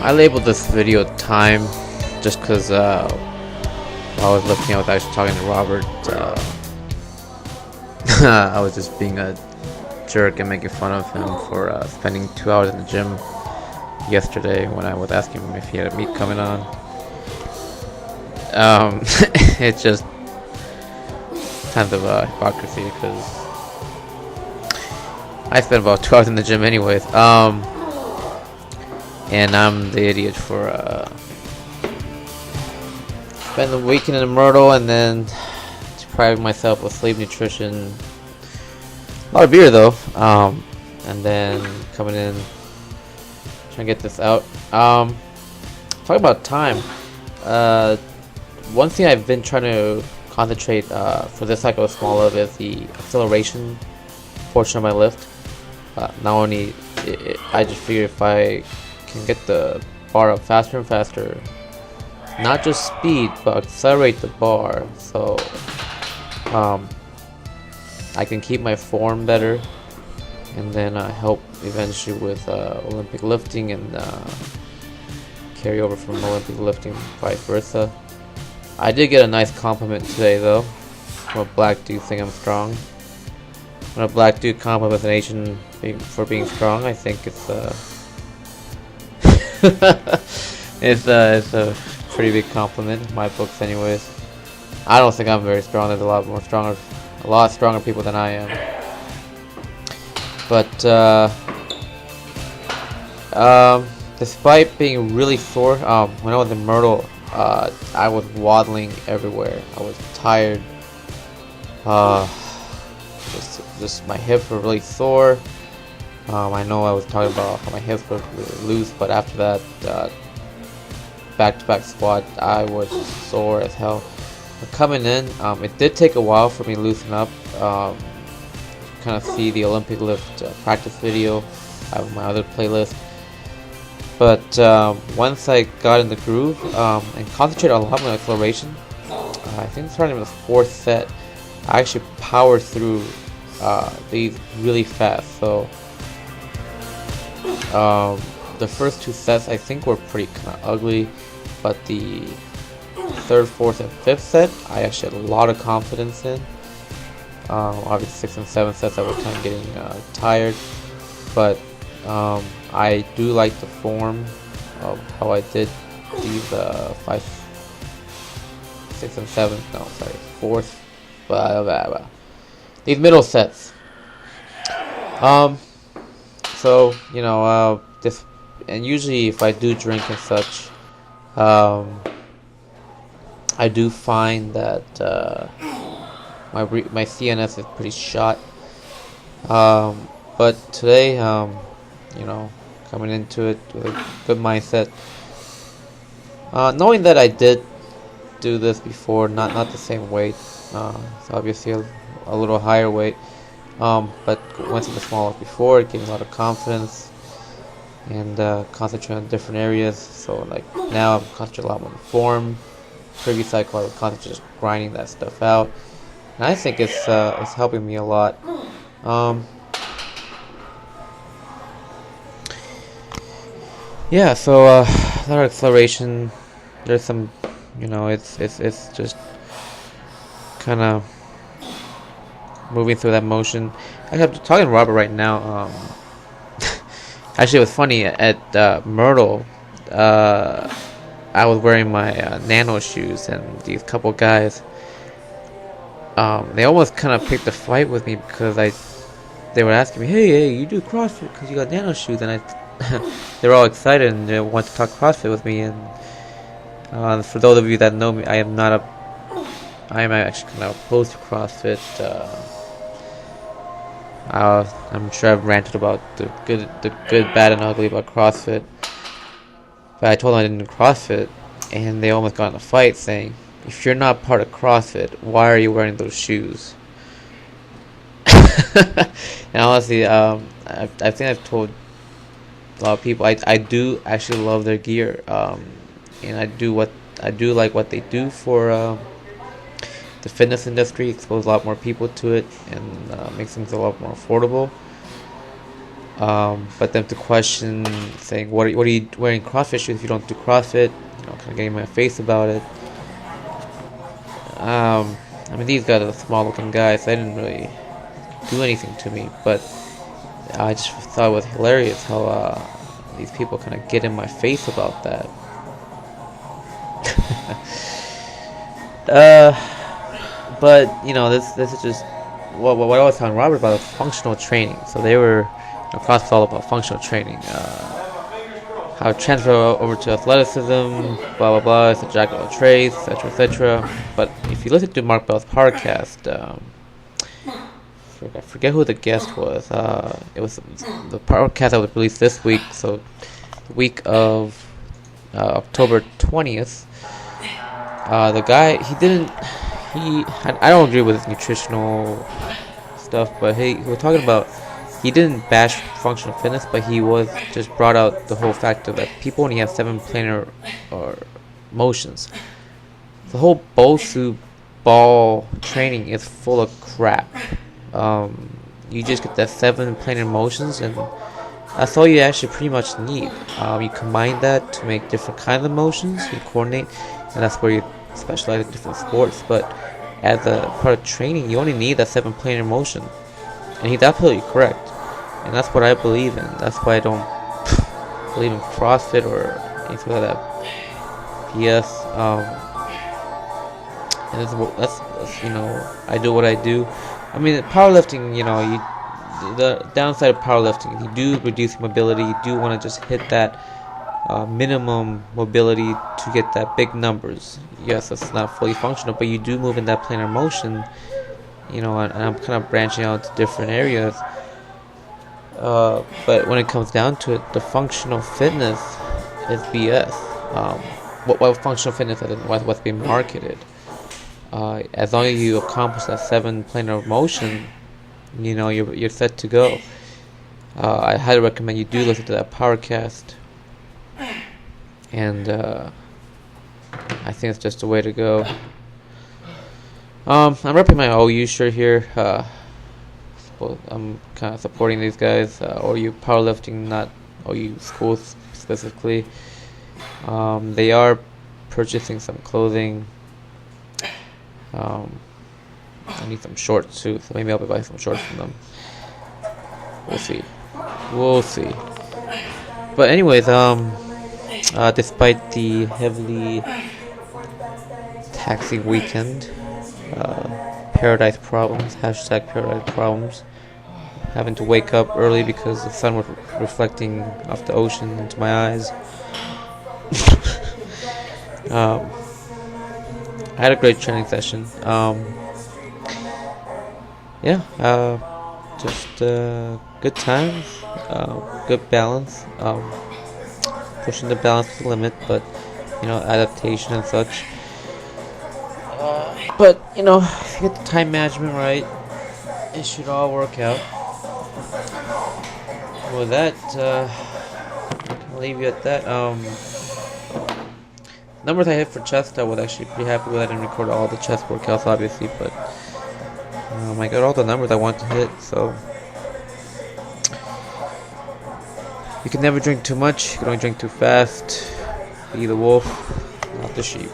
I labeled this video time just because while I was lifting, I was actually talking to Robert. I was just being a jerk and making fun of him for spending 2 hours in the gym yesterday when I was asking him if he had a meet coming on. It's just kind of hypocrisy because I spent about 2 hours in the gym anyways. And I'm the idiot for spending the weekend in Myrtle and then depriving myself of sleep, nutrition, a lot of beer though, and then coming in trying to get this out. Talking about time, one thing I've been trying to concentrate for this cycle of Smolov is the acceleration portion of my lift. Not only I just figure if I can get the bar up faster and faster, not just speed but accelerate the bar, so I can keep my form better and then help eventually with Olympic lifting and carry over from Olympic lifting vice versa. I did get a nice compliment today though from a black dude saying I'm strong. When a black dude compliments an Asian for being strong, I think it's it's a pretty big compliment in my books anyways. I don't think I'm very strong. There's a lot stronger people than I am. But despite being really sore, when I was in Myrtle, I was waddling everywhere. I was tired. Just my hips were really sore. I know I was talking about how my hips were really loose, but after that back-to-back squat, I was sore as hell. But coming in, it did take a while for me to loosen up. Kind of see the Olympic lift practice video. I have my other playlist. But once I got in the groove and concentrated a lot on my acceleration, I think starting in the 4th set, I actually powered through these really fast. So the first 2 sets I think were pretty kind of ugly, but the 3rd, 4th, and 5th set I actually had a lot of confidence in. Obviously 6th and 7th sets I was kind of getting tired, but I do like the form of how I did these 5th, 6th, and 7th. No, sorry, 4th. These middle sets. So you know, this, and usually if I do drink and such, I do find that my CNS is pretty shot. But today, you know, coming into it with a good mindset, knowing that I did do this before, not the same weight, it's obviously a little higher weight, but went to the smaller before, it gave me a lot of confidence and concentrate on different areas. So like now I'm concentrating a lot more on form. Previous cycle I was concentrating just grinding that stuff out, and I think it's helping me a lot. Yeah, so a lot of acceleration. There's some, you know, it's just kind of moving through that motion. I'm talking to Robert right now. Actually, it was funny at Myrtle. I was wearing my nano shoes, and these couple guys, they almost kind of picked a fight with me because they were asking me, hey, you do CrossFit because you got nano shoes, and they were all excited and they want to talk CrossFit with me. And for those of you that know me, I am actually kind of opposed to CrossFit. I'm sure I've ranted about the good, bad, and ugly about CrossFit. But I told them I didn't do CrossFit, and they almost got in a fight saying, if you're not part of CrossFit, why are you wearing those shoes? And honestly, I think I've told a lot of people I do actually love their gear, and I do like what they do for the fitness industry, expose a lot more people to it, and makes things a lot more affordable. But then to question, saying, what are you wearing CrossFit shoes if you don't do CrossFit? You know, kind of getting in my face about it. I mean, these guys are small looking guys, so they didn't really do anything to me, but I just thought it was hilarious how these people kind of get in my face about that. But you know, this is just what I was telling Robert about, functional training. So they were, you know, CrossFit's all about functional training, how to transfer over to athleticism, blah blah blah, it's a jack of all trades, etc. etc. But if you listen to Mark Bell's podcast, I forget who the guest was. It was the podcast that was released this week, so the week of October 20th. The guy, I don't agree with his nutritional stuff, but he was talking about, he didn't bash functional fitness, but he was just brought out the whole factor that people only have 7 planar or motions. The whole BOSU ball training is full of crap. You just get that 7 planar motions, and that's all you actually pretty much need. You combine that to make different kinds of motions, you coordinate, and that's where you specialize in different sports. But as a part of training, you only need that 7 planar motion, and he's absolutely correct, and that's what I believe in. That's why I don't believe in CrossFit or anything like that BS. And that's you know, I do what I do. I mean, powerlifting, you know, the downside of powerlifting, you do reduce mobility. You do want to just hit that minimum mobility to get that big numbers. Yes, it's not fully functional, but you do move in that planar motion, you know, and I'm kind of branching out to different areas. But when it comes down to it, the functional fitness is BS. What functional fitness is, what's being marketed. As long as you accomplish that 7 planar motion, you know, you're set to go. I highly recommend you do listen to that Powercast, and I think it's just the way to go. I'm repping my OU shirt here. I'm kind of supporting these guys. OU powerlifting, not OU schools specifically. They are purchasing some clothing. I need some shorts too, so maybe I'll be buying some shorts from them. We'll see. But anyways, despite the heavily taxing weekend, paradise problems, #paradise problems, having to wake up early because the sun was reflecting off the ocean into my eyes. I had a great training session. Just good times, good balance, pushing the balance to the limit, but you know, adaptation and such. But you know, if you get the time management right, it should all work out. With that, I'll leave you at that. Numbers I hit for chest, I was actually pretty happy with. I didn't record all the chest workouts, obviously, but I got all the numbers I want to hit. So you can never drink too much. You can only drink too fast. Be the wolf, not the sheep.